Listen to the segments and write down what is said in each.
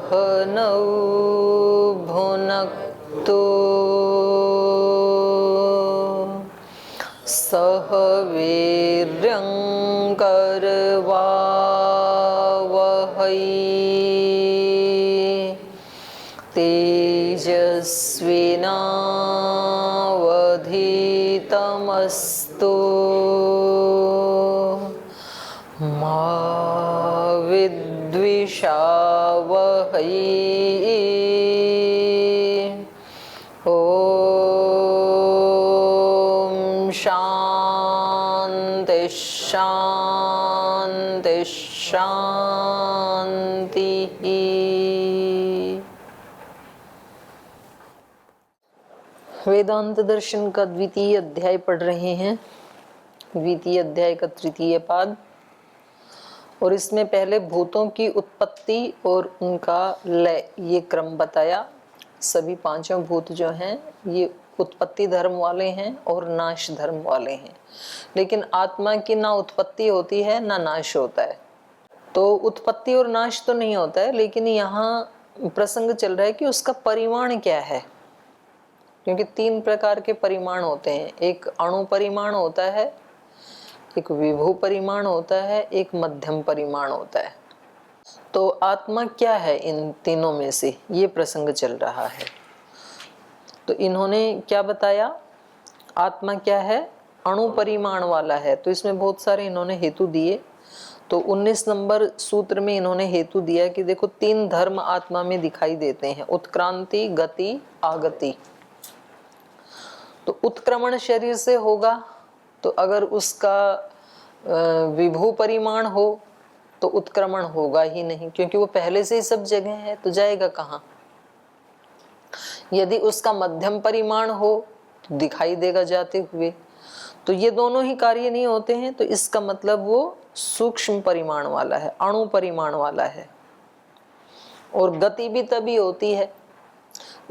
सहनौ भुनक्तु सह वीर्यं करवावहै तेजस्विनावधीतमस्तु मा विद्विषावहै। ओम शांति शांति शांति। वेदांत दर्शन का द्वितीय अध्याय पढ़ रहे हैं, द्वितीय अध्याय का तृतीय पाद। और इसमें पहले भूतों की उत्पत्ति और उनका लय ये क्रम बताया। सभी पांचों भूत जो हैं ये उत्पत्ति धर्म वाले हैं और नाश धर्म वाले हैं, लेकिन आत्मा की ना उत्पत्ति होती है ना नाश होता है। तो उत्पत्ति और नाश तो नहीं होता है, लेकिन यहाँ प्रसंग चल रहा है कि उसका परिमाण क्या है, क्योंकि तीन प्रकार के परिमाण होते हैं। एक अणु परिमाण होता है, एक विभू परिमाण होता है, एक मध्यम परिमाण होता है। तो आत्मा क्या है इन तीनों में से, ये प्रसंग चल रहा है। तो इन्होंने क्या बताया, आत्मा क्या है, अणु परिमाण वाला है। तो इसमें बहुत सारे इन्होंने हेतु दिए। तो 19 नंबर सूत्र में इन्होंने हेतु दिया कि देखो तीन धर्म आत्मा में दिखाई देते हैं, उत्क्रांति, गति, आगति। तो उत्क्रमण शरीर से होगा, तो अगर उसका विभू परिमाण हो तो उत्क्रमण होगा ही नहीं, क्योंकि वो पहले से ही सब जगह है, तो जाएगा कहाँ। यदि उसका मध्यम परिमाण हो तो दिखाई देगा जाते हुए। तो ये दोनों ही कार्य नहीं होते हैं, तो इसका मतलब वो सूक्ष्म परिमाण वाला है, अणु परिमाण वाला है। और गति भी तभी होती है,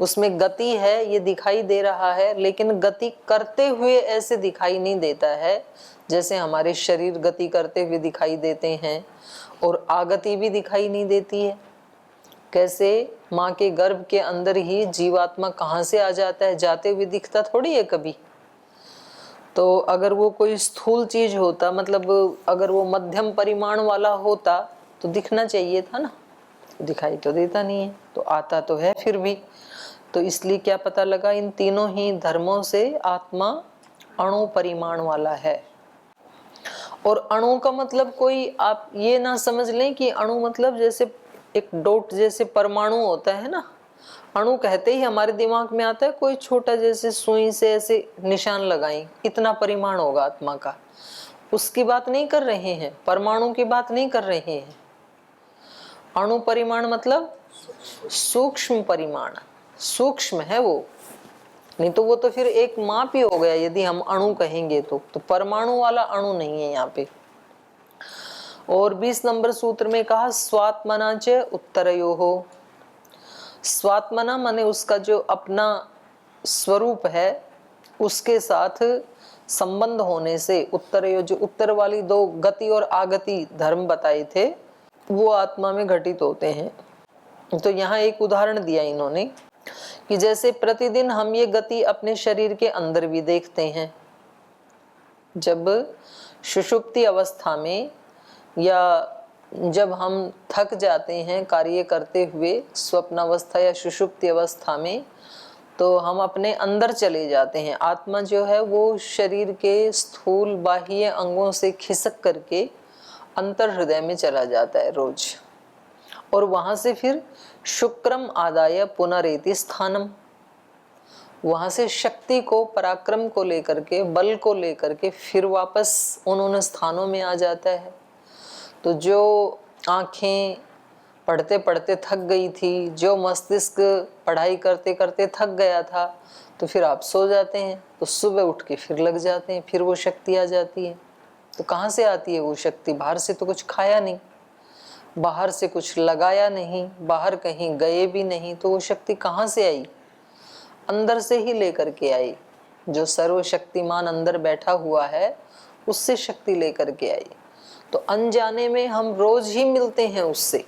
उसमें गति है, ये दिखाई दे रहा है, लेकिन गति करते हुए ऐसे दिखाई नहीं देता है जैसे हमारे शरीर गति करते हुए दिखाई देते हैं। और आगति भी दिखाई नहीं देती है। कैसे माँ के गर्भ के अंदर ही जीवात्मा कहाँ से आ जाता है, जाते हुए दिखता थोड़ी है कभी। तो अगर वो कोई स्थूल चीज होता, मतलब अगर वो मध्यम परिमाण वाला होता तो दिखना चाहिए था ना, दिखाई तो देता नहीं है, तो आता तो है फिर भी। तो इसलिए क्या पता लगा, इन तीनों ही धर्मों से आत्मा अणु परिमाण वाला है। और अणु का मतलब कोई आप ये ना समझ लें कि अणु मतलब जैसे एक डॉट जैसे परमाणु होता है ना, अणु कहते ही हमारे दिमाग में आता है कोई छोटा जैसे सुई से ऐसे निशान लगाएं, इतना परिमाण होगा आत्मा का। उसकी बात नहीं कर रहे हैं, परमाणु की बात नहीं कर रहे हैं। अणु परिमाण मतलब सूक्ष्म परिमाण, सूक्ष्म है वो, नहीं तो वो तो फिर एक माप ही हो गया यदि हम अणु कहेंगे तो परमाणु वाला अणु नहीं है यहाँ पे। और 20 नंबर सूत्र में कहा स्वात्मना च उत्तरयोः। स्वात्मना माने उसका जो अपना स्वरूप है उसके साथ संबंध होने से, उत्तरयो जो उत्तर वाली दो गति और आगति धर्म बताए थे वो आत्मा में घटित होते हैं। तो यहाँ एक उदाहरण दिया इन्होंने कि जैसे प्रतिदिन हम ये गति अपने शरीर के अंदर भी देखते हैं। जब सुषुप्ति अवस्था में या जब हम थक जाते हैं कार्य करते हुए स्वप्न अवस्था या सुषुप्ति अवस्था में, तो हम अपने अंदर चले जाते हैं। आत्मा जो है वो शरीर के स्थूल बाह्य अंगों से खिसक करके अंतर हृदय में चला जाता है रोज। और वहां से फिर शुक्रम आदाय पुनरेति स्थानम, वहां से शक्ति को, पराक्रम को लेकर के, बल को लेकर के फिर वापस उन स्थानों में आ जाता है। तो जो आंखें पढ़ते पढ़ते थक गई थी, जो मस्तिष्क पढ़ाई करते करते थक गया था, तो फिर आप सो जाते हैं, तो सुबह उठ के फिर लग जाते हैं, फिर वो शक्ति आ जाती है। तो कहाँ से आती है वो शक्ति? बाहर से तो कुछ खाया नहीं, बाहर से कुछ लगाया नहीं, बाहर कहीं गए भी नहीं, तो वो शक्ति कहाँ से आई? अंदर से ही लेकर के आई। जो सर्वशक्तिमान अंदर बैठा हुआ है उससे शक्ति लेकर के आई। तो अनजाने में हम रोज ही मिलते हैं उससे,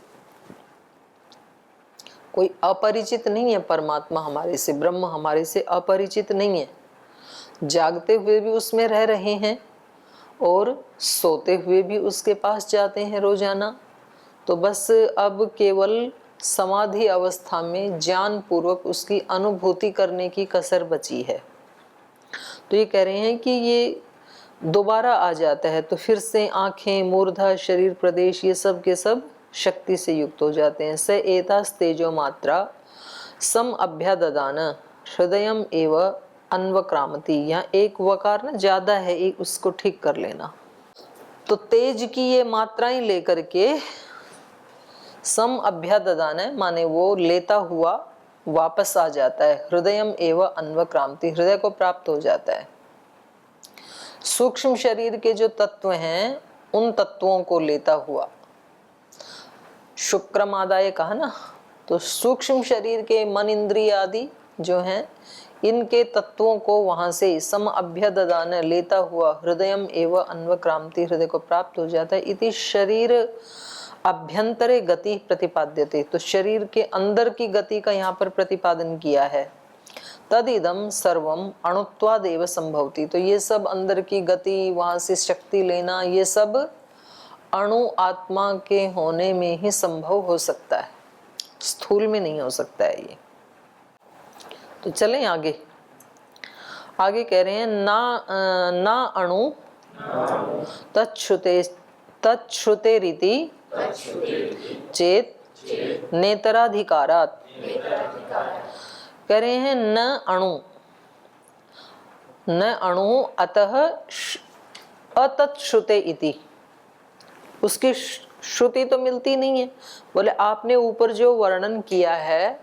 कोई अपरिचित नहीं है। परमात्मा हमारे से, ब्रह्म हमारे से अपरिचित नहीं है। जागते हुए भी उसमें रह रहे हैं और सोते हुए भी उसके पास जाते हैं रोजाना। तो बस अब केवल समाधि अवस्था में ज्ञान पूर्वक उसकी अनुभूति करने की कसर बची है। तो ये कह रहे हैं कि ये दोबारा आ जाता है तो फिर से आंखें, मूर्धा, शरीर प्रदेश ये सब के सब शक्ति से युक्त हो जाते हैं। स एतास तेजो मात्रा सम अभ्याददान हृदयम एव अन्वक्रामति। यहाँ एक वकार ना ज्यादा है, एक उसको ठीक कर लेना। तो तेज की ये मात्राएं लेकर के सम अभ्याददान है, माने वो लेता हुआ वापस आ जाता है। हृदयम एव अन्वक्रामति, हृदय को प्राप्त हो जाता है। सूक्ष्म शरीर के जो तत्व हैं उन तत्वों को लेता हुआ, शुक्रम आदाय कहा ना, तो सूक्ष्म शरीर के मन, इंद्रिय आदि जो हैं इनके तत्वों को वहां से सम अभ्यददान लेता हुआ हृदयम एव अन्वक्रामति, हृदय को प्राप्त हो जाता है। इति शरीर अभ्यंतरे गति प्रतिपाद्यते, तो शरीर के अंदर की गति का यहाँ पर प्रतिपादन किया है। तदिदम सर्वम अणुत्वादेव संभवती, तो ये सब अंदर की गति, वहां से शक्ति लेना, ये सब अणु आत्मा के होने में ही संभव हो सकता है, स्थूल में नहीं हो सकता है ये। तो चलें आगे। आगे कह रहे हैं ना अणु तच्छ्रुते रीति चेत नेतराधिकारात। कह रहे हैं न अणु अतः अतच्छ्रुते इति, उसकी श्रुति तो मिलती नहीं है। बोले आपने ऊपर जो वर्णन किया है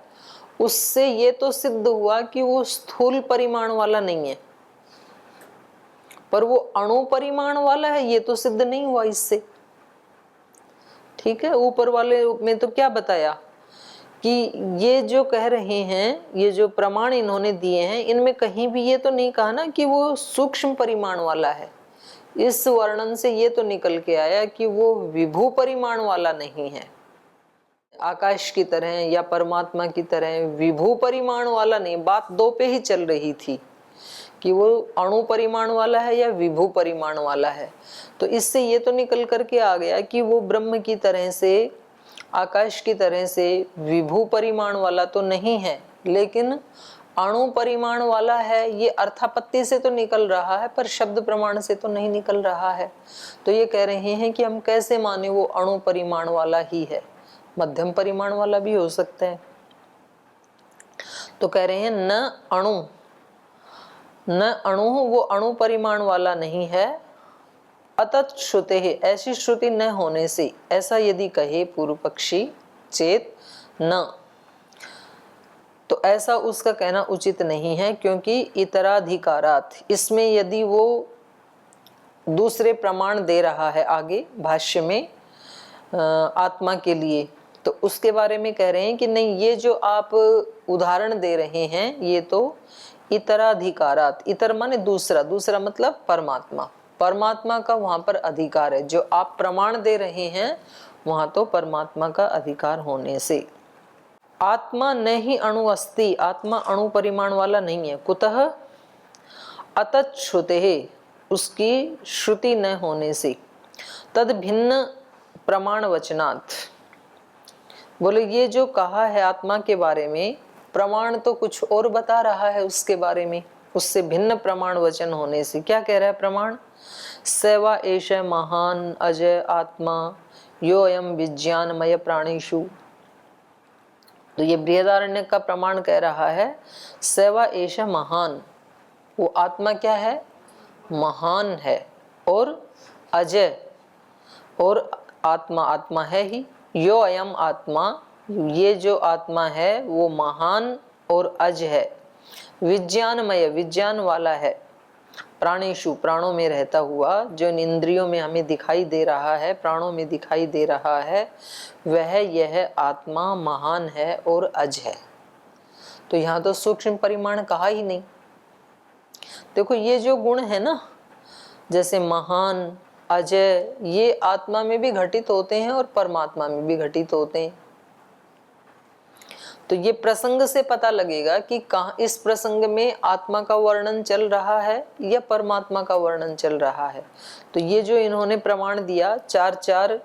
उससे ये तो सिद्ध हुआ कि वो स्थूल परिमाण वाला नहीं है, पर वो अणु परिमाण वाला है, ये तो सिद्ध नहीं हुआ इससे। ठीक है, ऊपर वाले में तो क्या बताया कि ये जो कह रहे हैं, ये जो प्रमाण इन्होंने दिए हैं, इनमें कहीं भी ये तो नहीं कहा ना कि वो सूक्ष्म परिमाण वाला है। इस वर्णन से ये तो निकल के आया कि वो विभू परिमाण वाला नहीं है, आकाश की तरह या परमात्मा की तरह विभू परिमाण वाला नहीं। बात दो पे ही चल रही थी कि वो अणु परिमाण वाला है या विभू परिमाण वाला है। तो इससे ये तो निकल करके आ गया कि वो ब्रह्म की तरह से, आकाश की तरह से विभू परिमाण वाला तो नहीं है, लेकिन अणु परिमाण वाला है। ये अर्थापत्ति से तो निकल रहा है पर शब्द प्रमाण से तो नहीं निकल रहा है। तो ये कह रहे हैं कि हम कैसे माने वो अणु परिमाण वाला ही है, मध्यम परिमाण वाला भी हो सकता है। तो कह रहे हैं न अणु वो अणु परिमाण वाला नहीं है। अतत श्रुते है, ऐसी श्रुति न होने से, ऐसा यदि कहे पूर्व पक्षी, चेत न, तो ऐसा उसका कहना उचित नहीं है, क्योंकि इतराधिकारात, इसमें यदि वो दूसरे प्रमाण दे रहा है आगे भाष्य में आत्मा के लिए, तो उसके बारे में कह रहे हैं कि नहीं, ये जो आप उदाहरण दे रहे हैं ये तो इतराधिकारात, इतर माने दूसरा, दूसरा मतलब परमात्मा, परमात्मा का वहां पर अधिकार है। जो आप प्रमाण दे रहे हैं वहां तो परमात्मा का अधिकार होने से। आत्मा न ही अणु अस्ति, आत्मा अणु परिमाण वाला नहीं है। कुतः अतत श्रुते है, उसकी श्रुति न होने से। तद भिन्न प्रमाण वचनात्, बोले ये जो कहा है आत्मा के बारे में, प्रमाण तो कुछ और बता रहा है उसके बारे में, उससे भिन्न प्रमाण वचन होने से। क्या कह रहा है प्रमाण? सेवा एष महान अजय आत्मा यो अयम विज्ञानमय प्राणेषु। तो ये बृहदारण्यक का प्रमाण कह रहा है, सेवा एष महान, वो आत्मा क्या है? महान है, और अजय, और आत्मा आत्मा है ही। यो अयम आत्मा, ये जो आत्मा है वो महान और अज है। विज्ञानमय, विज्ञान वाला है। प्राणेषु, प्राणों में रहता हुआ, जो इन इंद्रियों में हमें दिखाई दे रहा है, प्राणों में दिखाई दे रहा है, वह यह आत्मा महान है और अज है। तो यहाँ तो सूक्ष्म परिमाण कहा ही नहीं। देखो ये जो गुण है ना, जैसे महान, अजय, ये आत्मा में भी घटित होते हैं और परमात्मा में भी घटित होते हैं। तो ये प्रसंग से पता लगेगा कि कहाँ इस प्रसंग में आत्मा का वर्णन चल रहा है या परमात्मा का वर्णन चल रहा है। तो ये जो इन्होंने प्रमाण दिया 4 4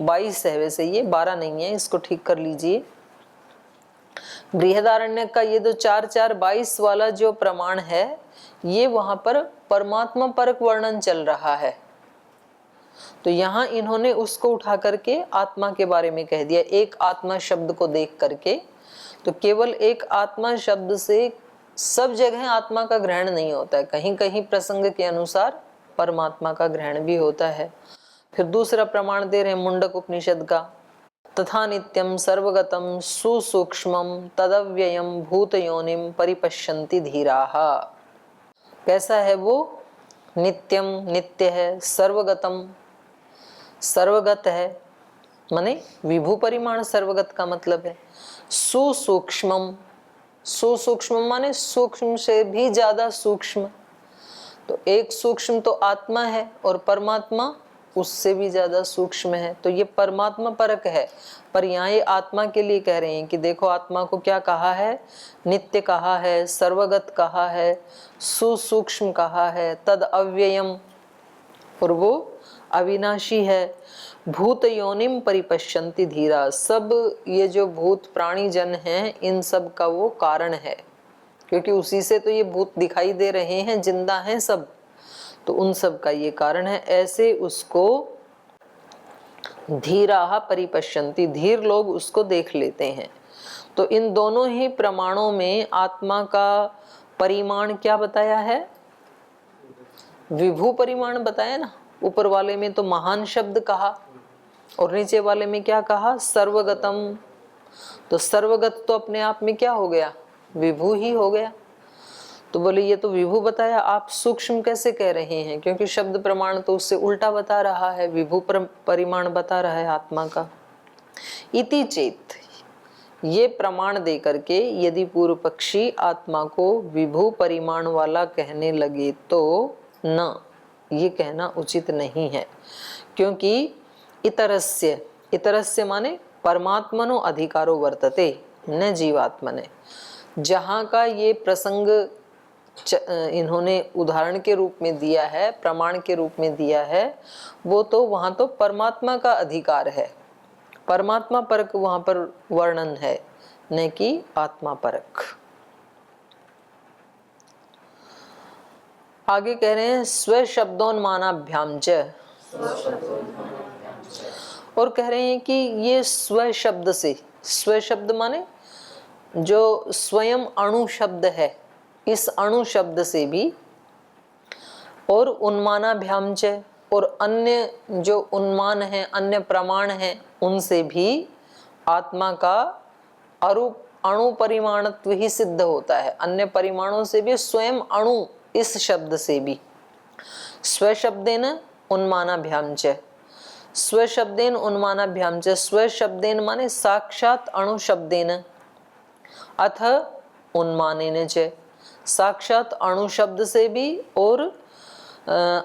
22 है, वैसे ये 12 नहीं है, इसको ठीक कर लीजिए। बृहदारण्यक का ये जो 4 4 22 वाला जो प्रमाण है, ये वहां पर परमात्मा परक वर्णन चल रहा है। तो यहाँ इन्होंने उसको उठा करके आत्मा के बारे में कह दिया, एक आत्मा शब्द को देख करके। तो केवल एक आत्मा शब्द से सब जगह आत्मा का ग्रहण नहीं होता है, कहीं कहीं प्रसंग के अनुसार परमात्मा का ग्रहण भी होता है। फिर दूसरा प्रमाण दे रहे हैं मुंडक उपनिषद का, तथा नित्यम सर्वगतम सुसूक्ष्मम तदव्ययम भूतयोनिम परिपश्यन्ति धीराः। कैसा है वो? नित्यम, नित्य है, सर्वगतम, सर्वगत है, माने विभू परिमाण सर्वगत का मतलब है। सुसूक्ष्मम, सुसूक्ष्म माने सूक्ष्म से भी ज्यादा सूक्ष्म। तो एक सूक्ष्म तो आत्मा है और परमात्मा उससे भी ज्यादा सूक्ष्म है। तो ये परमात्मा परक है। पर यहाँ ये आत्मा के लिए कह रहे हैं कि देखो आत्मा को क्या कहा है? नित्य कहा है, सर्वगत कहा है, सुसूक्ष्म कहा है, तद अव्ययम, और वो अविनाशी है। भूत योनिम परिपश्यन्ति धीरा, सब ये जो भूत प्राणी जन हैं इन सब का वो कारण है, क्योंकि उसी से तो ये भूत दिखाई दे रहे हैं, जिंदा हैं सब, तो उन सब का ये कारण है। ऐसे उसको धीराः परिपश्यन्ति, धीर लोग उसको देख लेते हैं। तो इन दोनों ही प्रमाणों में आत्मा का परिमाण क्या बताया है? विभू परिमाण बताया ना। ऊपर वाले में तो महान शब्द कहा और नीचे वाले में क्या कहा? सर्वगतम। तो सर्वगत तो अपने आप में क्या हो गया? विभू ही हो गया। तो बोले ये तो विभू बताया, आप सूक्ष्म कैसे कह रहे हैं? क्योंकि शब्द प्रमाण तो उससे उल्टा बता रहा है, विभू परिमाण बता रहा है आत्मा का। इति चेत, ये प्रमाण दे करके यदि पूर्व पक्षी आत्मा को विभू परिमाण वाला कहने लगे तो न, ये कहना उचित नहीं है। क्योंकि इतरस्य, इतरस्य माने परमात्मनो अधिकारो वर्तते न जीवात्मने। जहाँ का ये प्रसंग इन्होंने उदाहरण के रूप में दिया है, प्रमाण के रूप में दिया है, वो तो वहाँ तो परमात्मा का अधिकार है, परमात्मा परक वहाँ पर वर्णन है, न कि आत्मा परक। आगे कह रहे हैं स्व शब्दोन्मानाभ्याम च, और कह रहे हैं कि ये स्व शब्द से, स्व शब्द माने जो स्वयं अणु शब्द है, इस अणु शब्द से भी, और उन्मानाभ्याम च, और अन्य जो उन्मान है, अन्य प्रमाण हैं, उनसे भी आत्मा का अणु परिमाणत्व ही सिद्ध होता है। अन्य परिमाणों से भी स्वयं अणु, इस शब्द से भी। स्व शब्देन उन्मानाभ्याम च, स्व शब्देन उन्मानाभ्याम च, स्व शब्देन माने साक्षात अणु शब्देन, अथ उन्मानेन च, साक्षात अणु शब्द से भी, और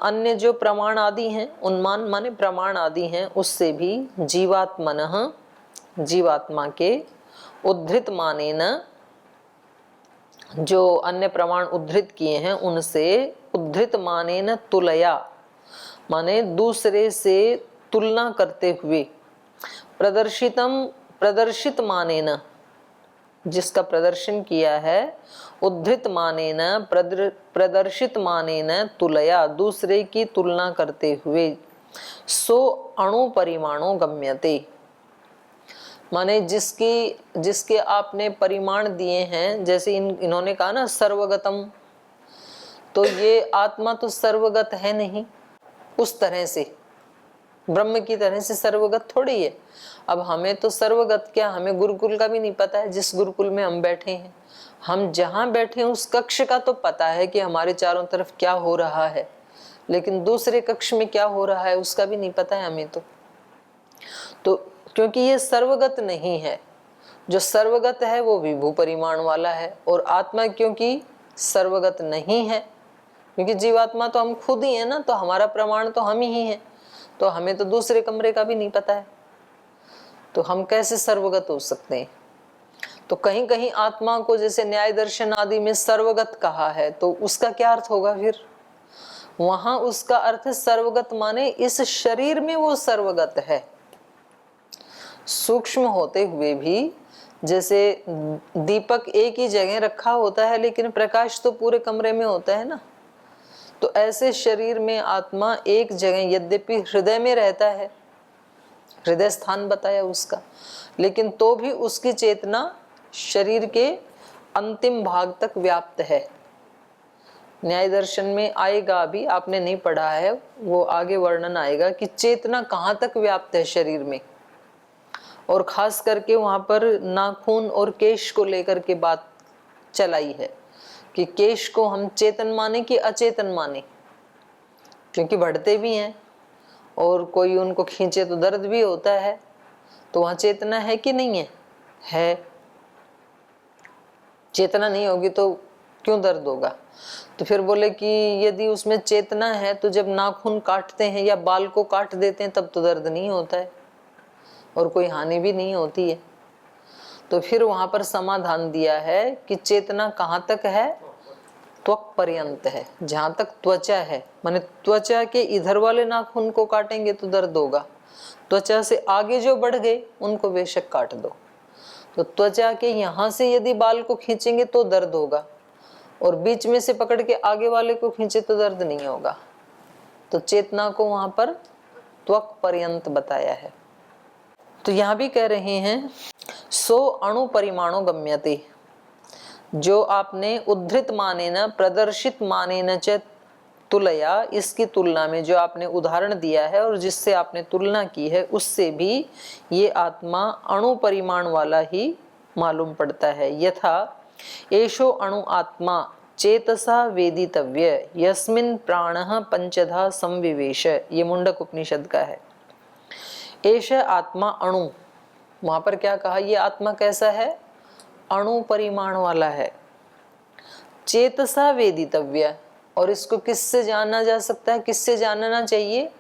अन्य जो प्रमाण आदि हैं, उन्मान माने प्रमाण आदि हैं, उससे भी जीवात्मनः, जीवात्मा के, उद्धृत मानेन, जो अन्य प्रमाण उद्धृत किए हैं उनसे, उद्धृत मानेन तुलया, माने दूसरे से तुलना करते हुए, प्रदर्शितम, प्रदर्शित मानेन, जिसका प्रदर्शन किया है, उद्धृत मानेन, प्रदर्शित मानेन तुलया, दूसरे की तुलना करते हुए, सो अणु परिमाणो गम्यते, माने जिसके आपने परिमाण दिए हैं, जैसे इन्होंने कहा ना सर्वगतम, तो ये आत्मा तो सर्वगत है नहीं, उस तरह से ब्रह्म की तरह से सर्वगत थोड़ी है। अब हमें तो सर्वगत क्या, हमें गुरुकुल का भी नहीं पता है, जिस गुरुकुल में हम बैठे हैं, हम जहाँ बैठे हैं उस कक्ष का तो पता है कि हमारे चारों तरफ क्या हो रहा है, लेकिन दूसरे कक्ष में क्या हो रहा है उसका भी नहीं पता है हमें तो क्योंकि ये सर्वगत नहीं है। जो सर्वगत है वो विभू परिमाण वाला है, और आत्मा क्योंकि सर्वगत नहीं है, क्योंकि जीवात्मा तो हम खुद ही है ना, तो हमारा प्रमाण तो हम ही हैं, तो हमें तो दूसरे कमरे का भी नहीं पता है, तो हम कैसे सर्वगत हो सकते हैं। तो कहीं कहीं आत्मा को जैसे न्याय दर्शन आदि में सर्वगत कहा है, तो उसका क्या अर्थ होगा फिर? वहां उसका अर्थ सर्वगत माने इस शरीर में वो सर्वगत है, सूक्ष्म होते हुए भी। जैसे दीपक एक ही जगह रखा होता है लेकिन प्रकाश तो पूरे कमरे में होता है ना, तो ऐसे शरीर में आत्मा एक जगह, यद्यपि हृदय में रहता है, हृदय स्थान बताया उसका, लेकिन तो भी उसकी चेतना शरीर के अंतिम भाग तक व्याप्त है। न्याय दर्शन में आएगा, भी आपने नहीं पढ़ा है, वो आगे वर्णन आएगा कि चेतना कहाँ तक व्याप्त है शरीर में। और खास करके वहां पर नाखून और केश को लेकर के बात चलाई है कि केश को हम चेतन माने कि अचेतन माने, क्योंकि बढ़ते भी हैं और कोई उनको खींचे तो दर्द भी होता है, तो वहां चेतना है कि नहीं है? है। चेतना नहीं होगी तो क्यों दर्द होगा? तो फिर बोले कि यदि उसमें चेतना है तो जब नाखून काटते हैं या बाल को काट देते हैं तब तो दर्द नहीं होता है और कोई हानि भी नहीं होती है। तो फिर वहां पर समाधान दिया है कि चेतना कहाँ तक है? त्वक पर्यंत है, जहां तक त्वचा है। माने त्वचा के इधर वाले नाखून को काटेंगे तो दर्द होगा, त्वचा से आगे जो बढ़ गए उनको बेशक काट दो। तो त्वचा के यहाँ से यदि बाल को खींचेंगे तो दर्द होगा, और बीच में से पकड़ के आगे वाले को खींचे तो दर्द नहीं होगा। तो चेतना को वहां पर त्वक पर्यंत बताया है। तो यहाँ भी कह रहे हैं सो अणु परिमाणो गम्यते, जो आपने उद्धृत माने न प्रदर्शित माने न च तुलया, इसकी तुलना में जो आपने उदाहरण दिया है और जिससे आपने तुलना की है उससे भी ये आत्मा अणु परिमाण वाला ही मालूम पड़ता है। यथा एषो अणु आत्मा चेतसा वेदितव्य यस्मिन् प्राणः पंचधा संविवेश, ये मुंडक उपनिषद का है। एष आत्मा अणु, वहां पर क्या कहा? ये आत्मा कैसा है? अणु परिमाण वाला है। चेतसा वेदितव्य, और इसको किससे जाना जा सकता है? किससे जानना चाहिए?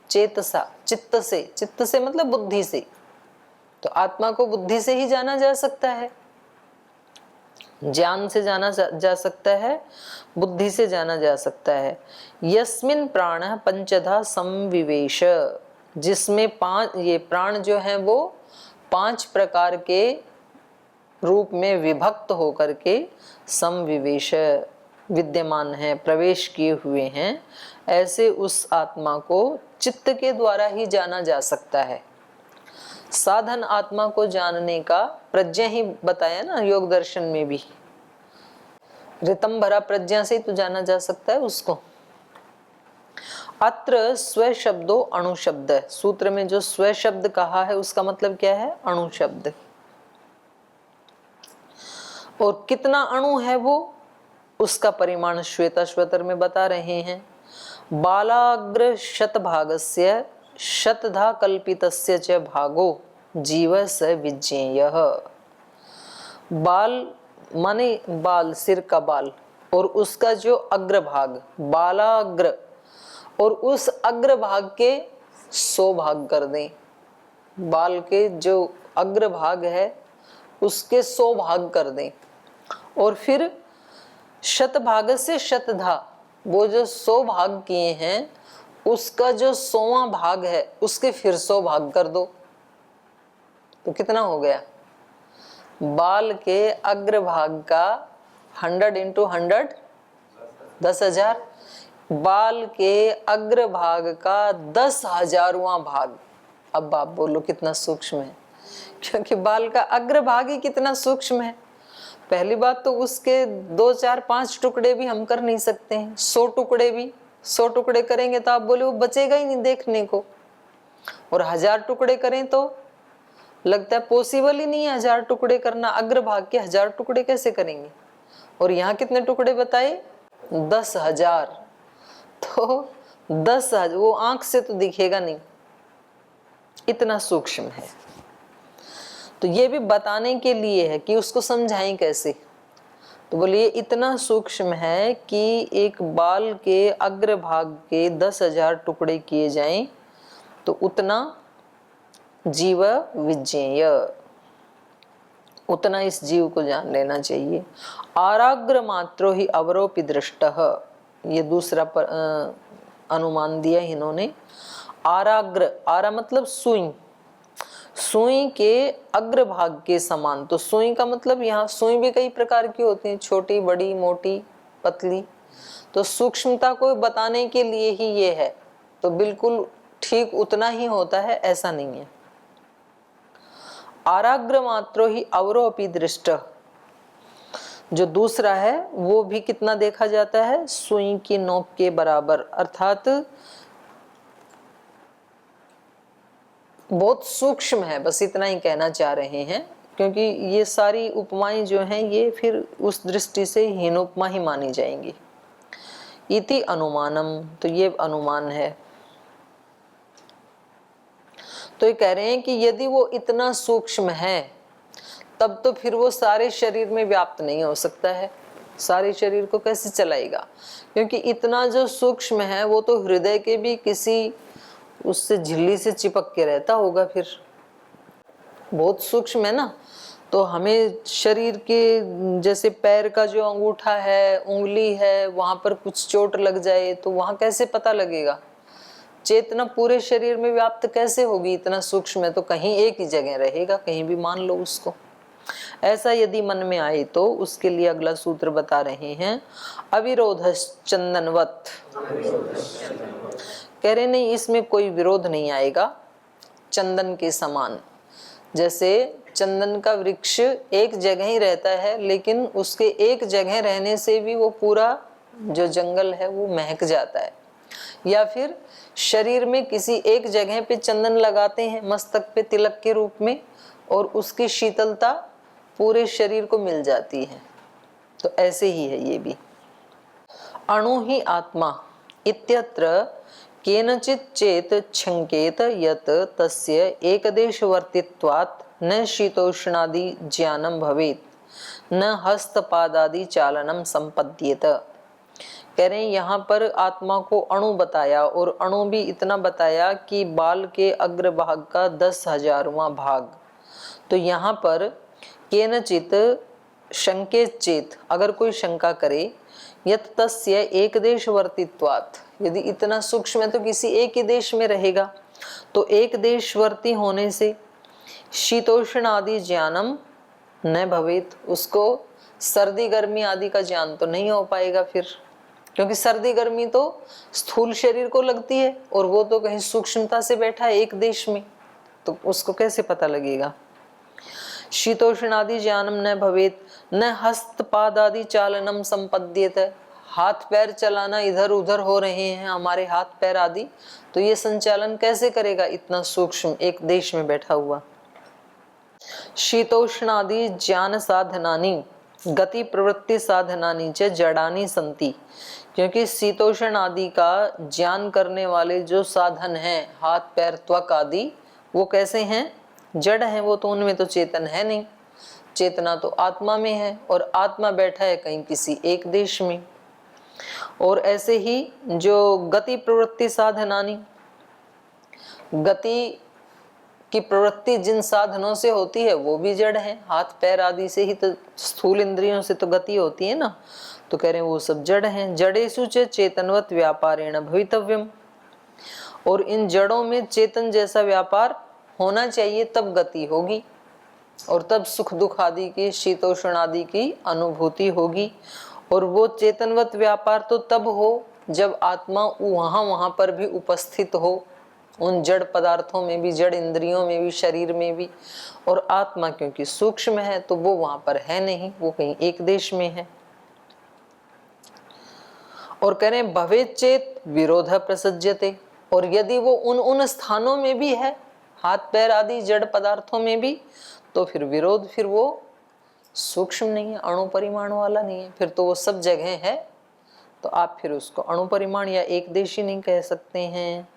चेतसा, चित्त से। चित्त से मतलब बुद्धि से। तो आत्मा को बुद्धि से ही जाना जा सकता है, ज्ञान से जाना जा सकता है, बुद्धि से जाना जा सकता है। यस्मिन् प्राणः पंचधा संविवेश, जिसमें पांच, ये प्राण जो है वो 5 प्रकार के रूप में विभक्त होकर के संविवेश विद्यमान है, प्रवेश किए हुए हैं। ऐसे उस आत्मा को चित्त के द्वारा ही जाना जा सकता है। साधन आत्मा को जानने का प्रज्ञा ही बताया ना योग दर्शन में भी, रितम भरा प्रज्ञा से ही तो जाना जा सकता है उसको। अत्र स्व शब्दो अणु शब्द, सूत्र में जो स्व शब्द कहा है उसका मतलब क्या है? अणु शब्द। और कितना अणु है वो, उसका परिमाण श्वेताश्वतर में बता रहे हैं। बालाग्र शतभागस्य शतधा कल्पितस्य च भागो जीव स विज्ञेयः। बाल माने बाल, सिर का बाल, और उसका जो अग्रभाग, बालाग्र, और उस अग्रभाग के 100 भाग कर दें। बाल के जो अग्रभाग है उसके 100 भाग कर दें, और फिर शतभाग से शतधा, वो जो 100 भाग किए हैं उसका जो 100वां भाग है उसके फिर 100 भाग कर दो, तो कितना हो गया? बाल के अग्रभाग का 100 into 100 10,000, बाल के अग्रभाग का 10,000वां भाग। अब आप बोलो कितना सूक्ष्म है, क्योंकि बाल का अग्रभाग ही कितना सूक्ष्म है। पहली बात तो उसके 2, 4, 5 टुकड़े भी हम कर नहीं सकते हैं, 100 टुकड़े भी, 100 टुकड़े करेंगे तो आप बोले वो बचेगा ही नहीं देखने को, और 1000 टुकड़े करें तो लगता है पॉसिबल ही नहीं है 1000 टुकड़े करना, अग्रभाग के 1000 टुकड़े कैसे करेंगे? और यहाँ कितने टुकड़े बताए? 10,000। तो 10,000 वो आंख से तो दिखेगा नहीं, इतना सूक्ष्म है। तो ये भी बताने के लिए है कि उसको समझाएं कैसे। तो बोलिए इतना सूक्ष्म है कि एक बाल के अग्रभाग के 10,000 टुकड़े किए जाएं तो उतना जीव विज्ञेय, उतना इस जीव को जान लेना चाहिए। आराग्र मात्रो ही अवरोपि दृष्टः, ये दूसरा अनुमान दिया इन्होंने। आराग्र, आरा मतलब सुई, सुई के अग्रभाग के समान। तो सुई का मतलब, यहाँ सुई भी कई प्रकार की होती है, छोटी, बड़ी, मोटी, पतली। तो सूक्ष्मता को बताने के लिए ही ये है, तो बिल्कुल ठीक उतना ही होता है ऐसा नहीं है। आराग्र मात्रो ही अवरो अपि दृष्ट, जो दूसरा है वो भी कितना देखा जाता है, सुई की नोक के बराबर, अर्थात बहुत सूक्ष्म है, बस इतना ही कहना चाह रहे हैं। क्योंकि ये सारी उपमाएं जो हैं ये फिर उस दृष्टि से हीन उपमा ही मानी जाएंगी। इति अनुमानम, तो ये अनुमान है। तो ये कह रहे हैं कि यदि वो इतना सूक्ष्म है तब तो फिर वो सारे शरीर में व्याप्त नहीं हो सकता है, सारे शरीर को कैसे चलाएगा? क्योंकि इतना जो सूक्ष्म है वो तो हृदय के भी किसी उससे झिल्ली से चिपक के रहता होगा, फिर बहुत सूक्ष्म है ना। तो हमें शरीर के, जैसे पैर का जो अंगूठा है, उंगली है, वहां पर कुछ चोट लग जाए तो वहां कैसे पता लगेगा? चेतना पूरे शरीर में व्याप्त कैसे होगी? इतना सूक्ष्म है तो कहीं एक ही जगह रहेगा, कहीं भी मान लो उसको। ऐसा यदि मन में आए तो उसके लिए अगला सूत्र बता रहे हैं, अविरोधश्चंदनवत। कह रहे नहीं, इसमें कोई विरोध नहीं आएगा, चंदन के समान। जैसे चंदन का वृक्ष एक जगह ही रहता है, लेकिन उसके एक जगह रहने से भी वो पूरा जो जंगल है वो महक जाता है। या फिर शरीर में किसी एक जगह पे चंदन लगाते हैं, मस्तक पे तिलक के रूप में, और उसकी शीतलता पूरे शरीर को मिल जाती है। तो ऐसे ही है ये भी। अणु ही आत्मा इत्यत्र केनचित् चेत छंकेत यत तस्य एकदेशवर्तित्वात् न शीतोष्णादि ज्ञानम भवेत न हस्तपादादि चालनम संपद्येत। कह रहे हैं यहाँ पर आत्मा को अणु बताया, और अणु भी इतना बताया कि बाल के अग्रभाग का 10,000वां भाग। तो यहाँ पर केनचित शंकेत चेत, अगर कोई शंका करे, यत तस्य एक देशवर्तित्वात्, यदि इतना सूक्ष्म है तो किसी एक ही देश में रहेगा, तो एक देशवर्ती होने से शीतोष्ण आदि ज्ञानम न भवेत, उसको सर्दी गर्मी आदि का ज्ञान तो नहीं हो पाएगा फिर, क्योंकि सर्दी गर्मी तो स्थूल शरीर को लगती है और वो तो कहीं सूक्ष्मता से बैठा है एक देश में, तो उसको कैसे पता लगेगा? शीतोष्ण आदि ज्ञानम न भवेत न हस्तपाद आदि चालनम संपद्येत, हाथ पैर चलाना, इधर उधर हो रहे हैं हमारे हाथ पैर आदि, तो ये संचालन कैसे करेगा इतना सूक्ष्म एक देश में बैठा हुआ? शीतोष्णादि ज्ञान साधनानि गति प्रवृत्ति साधनानि च जड़ानि संति, क्योंकि शीतोष्ण आदि का ज्ञान करने वाले जो साधन हैं, हाथ पैर त्वक आदि, वो कैसे हैं? जड़ हैं वो, तो उनमें तो चेतन है नहीं। चेतना तो आत्मा में है, और आत्मा बैठा है कहीं किसी एक देश में। और ऐसे ही जो गति प्रवृत्ति साधनानि, गति की प्रवृत्ति जिन साधनों से होती है वो भी जड़ है, हाथ पैर आदि से ही तो, स्थूल इंद्रियों से तो गति होती है ना, तो कह रहे हैं वो सब जड़ हैं। जड़ेषु च चेतनवत व्यापारेण भवितव्यम, और इन जड़ों में चेतन जैसा व्यापार होना चाहिए, तब गति होगी और तब सुख दुख आदि की, शीतोष्ण आदि की अनुभूति होगी। और वो चेतनवत व्यापार तो तब हो जब आत्मा वहां पर भी उपस्थित हो, उन जड़ पदार्थों में भी, जड़ इंद्रियों में भी, शरीर में भी। और आत्मा क्योंकि सूक्ष्म है तो वो वहां पर है नहीं, वो कहीं एक देश में है। और कह रहे भवेत चेत विरोध प्रसज्यते, और यदि वो उन स्थानों में भी है, हाथ पैर आदि जड़ पदार्थों में भी, तो फिर विरोध, फिर वो सूक्ष्म नहीं है, अणु परिमाण वाला नहीं है, फिर तो वो सब जगह है, तो आप फिर उसको अणु परिमाण या एक देशी नहीं कह सकते हैं।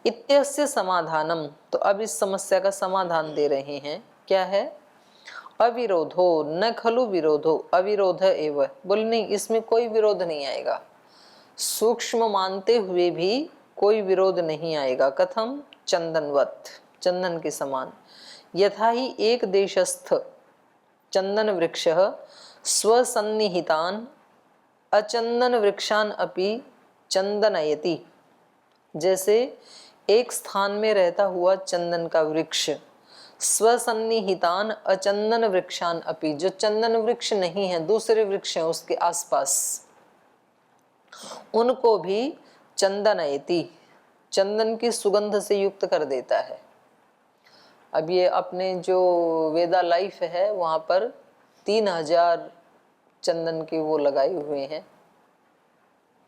इत्यस्य समाधानम, तो अब इस समस्या का समाधान दे रहे हैं, क्या है? अविरोधो न खलु विरोधो अविरोध एव, बोले नहीं, इसमें कोई विरोध नहीं आएगा, सूक्ष्म मानते हुए भी कोई विरोध नहीं आएगा। कथम? चंदनवत, चंदन के समान। यथा ही एक देशस्थ, चंदन वृक्षः स्वसन्निहितान अचंदन वृक्षान अपि चंदनयति। जैसे एक स्थान में रहता हुआ चंदन का वृक्ष स्वसन्निहितान अचंदन वृक्षान अपि, जो चंदन वृक्ष नहीं है, दूसरे वृक्ष हैं उसके आसपास, उनको भी चंदनयति, चंदन की सुगंध से युक्त कर देता है। अब ये अपने जो वेदा लाइफ है वहाँ पर 3000 चंदन के वो लगाए हुए हैं,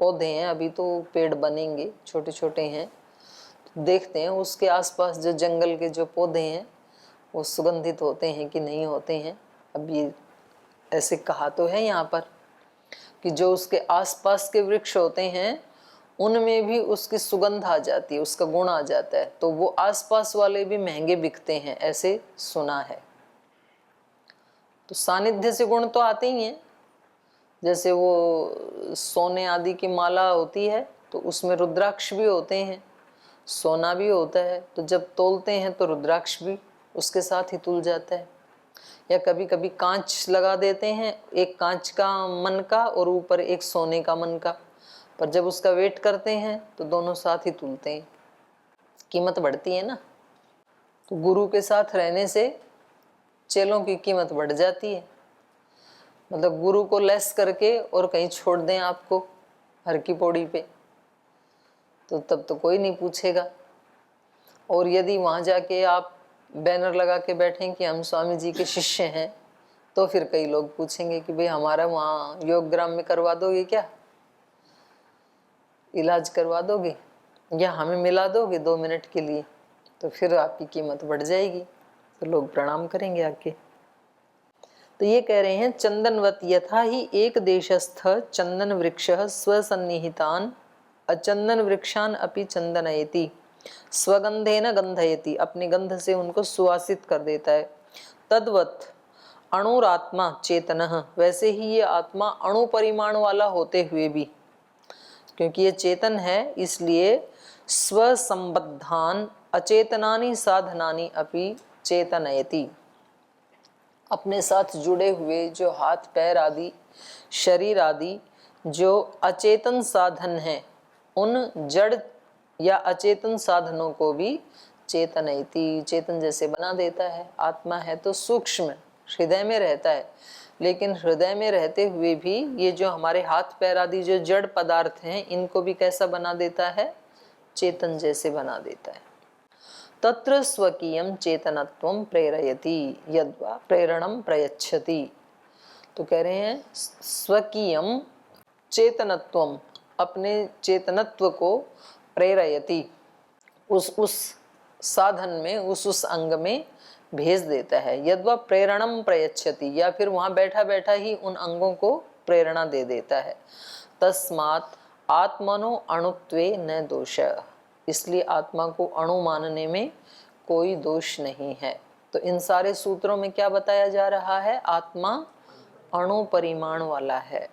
पौधे हैं, अभी तो पेड़ बनेंगे, छोटे छोटे हैं। तो देखते हैं उसके आसपास जो जंगल के जो पौधे हैं वो सुगंधित होते हैं कि नहीं होते हैं। अब ये ऐसे कहा तो है यहाँ पर कि जो उसके आसपास के वृक्ष होते हैं उनमें भी उसकी सुगंध आ जाती है, उसका गुण आ जाता है, तो वो आसपास वाले भी महंगे बिकते हैं, ऐसे सुना है। तो सानिध्य से गुण तो आते ही हैं। जैसे वो सोने आदि की माला होती है तो उसमें रुद्राक्ष भी होते हैं, सोना भी होता है, तो जब तोलते हैं तो रुद्राक्ष भी उसके साथ ही तुल जाता है। या कभी कभी कांच लगा देते हैं, एक कांच का मन का और ऊपर एक सोने का मन का, पर जब उसका वेट करते हैं तो दोनों साथ ही तुलते हैं, कीमत बढ़ती है ना। तो गुरु के साथ रहने से चेलों की कीमत बढ़ जाती है। मतलब गुरु को लेस करके और कहीं छोड़ दें आपको हर की पौड़ी पे, तो तब तो कोई नहीं पूछेगा। और यदि वहाँ जाके आप बैनर लगा के बैठें कि हम स्वामी जी के शिष्य हैं, तो फिर कई लोग पूछेंगे कि भाई हमारा वहाँ योगग्राम में करवा दोगे क्या, इलाज करवा दोगे, या हमें मिला दोगे 2 मिनट के लिए, तो फिर आपकी कीमत बढ़ जाएगी, तो लोग प्रणाम करेंगे आके। तो ये कह रहे हैं चंदनवत यथा ही एक देशस्थ चंदन वृक्ष स्वसन्निहितान अचंदन वृक्षान अपि चंदनयति स्वगंधेन गंधयति, अपनी गंध से उनको सुवासित कर देता है। तद्वत अणुरात्मा चेतनः, वैसे ही ये आत्मा अणु परिमाण वाला होते हुए भी, क्योंकि ये चेतन है इसलिए स्वसंबद्धान अचेतनानि साधनानि अपि चेतनयति, अपने साथ जुड़े हुए जो हाथ पैर आदि शरीर आदि जो अचेतन साधन हैं, उन जड़ या अचेतन साधनों को भी चेतनयति, चेतन जैसे बना देता है। आत्मा है तो सूक्ष्म, हृदय में रहता है, लेकिन हृदय में रहते हुए भी ये जो हमारे हाथ पैर आदि जो जड़ पदार्थ हैं इनको भी कैसा बना देता है, चेतन जैसे बना देता है। तत्र स्वकीयं चेतनत्वं प्रेरयति यद्वा प्रेरणं प्रयच्छति। तो कह रहे हैं स्वकीयं चेतनत्वं, अपने चेतनत्व को प्रेरयति, उस साधन में उस अंग में भेज देता है। यद्वा प्रेरणं प्रयच्छति, या फिर वहाँ बैठा बैठा ही उन अंगों को प्रेरणा दे देता है। तस्मात् आत्मनो अणुत्वे न दोष, इसलिए आत्मा को अणु मानने में कोई दोष नहीं है। तो इन सारे सूत्रों में क्या बताया जा रहा है, आत्मा अणु परिमाण वाला है।